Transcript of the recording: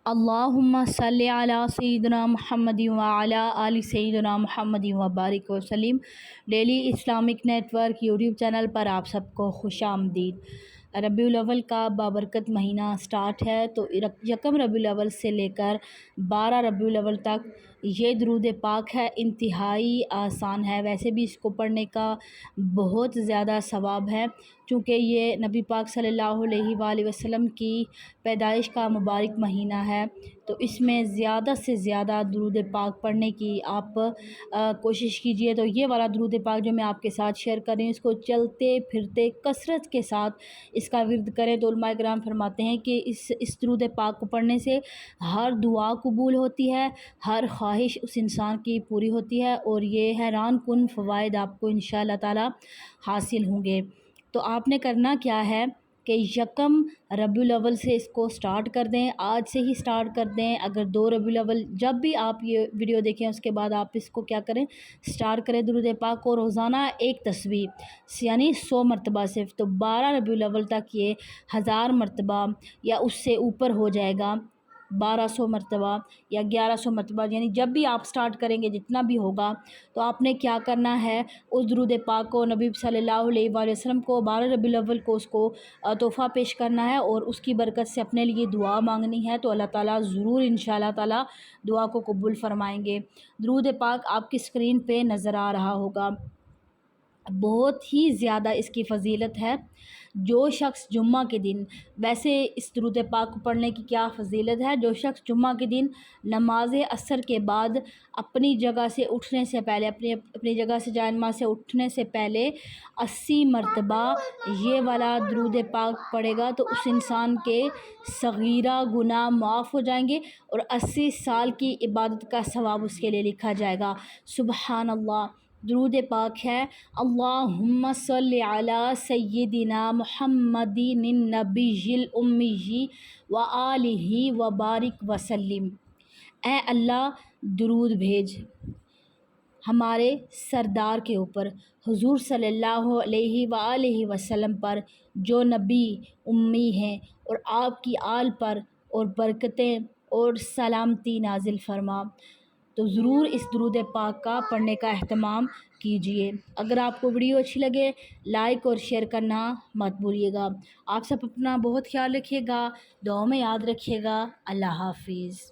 اللہم صلی علی سیدنا محمد وعلی آل سیدنا محمد وبارک وسلم۔ Daily Islamic Network YouTube channel پر آپ سب کو خوش آمدید۔ ربیع الاول کا بابرکت مہینہ سٹارٹ ہے، تو یکم ربیع الاول سے لے کر 12 ربیع الاول تک یہ درود پاک ہے، انتہائی آسان ہے۔ ویسے بھی اس کو پڑھنے کا بہت زیادہ ثواب ہے، چونکہ یہ نبی پاک صلی اللہ علیہ وآلہ وسلم کی پیدائش کا مبارک مہینہ ہے، تو اس میں زیادہ سے زیادہ درود پاک پڑھنے کی آپ کوشش کیجئے۔ تو یہ والا درود پاک جو میں آپ کے ساتھ شیئر کر رہی ہوں، اس کو چلتے پھرتے کثرت کے ساتھ اس کا ورد کریں۔ تو علماء کرام فرماتے ہیں کہ اس درود پاک کو پڑھنے سے ہر دعا قبول ہوتی ہے، ہر خواہش اس انسان کی پوری ہوتی ہے، اور یہ حیران کن فوائد آپ کو انشاءاللہ تعالی حاصل ہوں گے۔ تو آپ نے کرنا کیا ہے کہ یکم ربیع الاول سے اس کو سٹارٹ کر دیں، آج سے ہی سٹارٹ کر دیں۔ اگر 2 ربیع الاول جب بھی آپ یہ ویڈیو دیکھیں اس کے بعد آپ اس کو کیا کریں، سٹارٹ کریں درود پاک کو روزانہ ایک تسبیح یعنی 100 مرتبہ صرف، تو 12 ربیع الاول تک یہ 1000 مرتبہ یا اس سے اوپر ہو جائے گا، 1200 مرتبہ یا 1100 مرتبہ، یعنی جب بھی آپ سٹارٹ کریں گے جتنا بھی ہوگا، تو آپ نے کیا کرنا ہے، اس درود پاک کو نبی صلی اللہ علیہ وآلہ وسلم کو 12 ربیع الاول کو اس کو تحفہ پیش کرنا ہے، اور اس کی برکت سے اپنے لیے دعا مانگنی ہے، تو اللہ تعالیٰ ضرور انشاءاللہ تعالیٰ دعا کو قبول فرمائیں گے۔ درود پاک آپ کی اسکرین پہ نظر آ رہا ہوگا، بہت ہی زیادہ اس کی فضیلت ہے۔ جو شخص جمعہ کے دن، ویسے اس درود پاک کو پڑھنے کی کیا فضیلت ہے، جو شخص جمعہ کے دن نماز عصر کے بعد اپنی جگہ سے اٹھنے سے پہلے، اپنی جگہ سے جائے نماز سے اٹھنے سے پہلے 80 مرتبہ یہ والا درود پاک پڑھے گا، تو اس انسان کے صغیرہ گناہ معاف ہو جائیں گے، اور 80 سال کی عبادت کا ثواب اس کے لیے لکھا جائے گا۔ سبحان اللہ۔ درود پاک ہے، اللہم صلی علی سیدنا محمد النبی الامی وآلہ وبارک وسلم۔ اے اللہ درود بھیج ہمارے سردار کے اوپر، حضور صلی اللہ علیہ وآلہ وسلم پر، جو نبی امی ہیں، اور آپ کی آل پر، اور برکتیں اور سلامتی نازل فرما۔ تو ضرور اس درود پاک کا پڑھنے کا اہتمام کیجئے۔ اگر آپ کو ویڈیو اچھی لگے لائک اور شیئر کرنا مت بھولیے گا۔ آپ سب اپنا بہت خیال رکھیے گا، دعاؤں میں یاد رکھیے گا۔ اللہ حافظ۔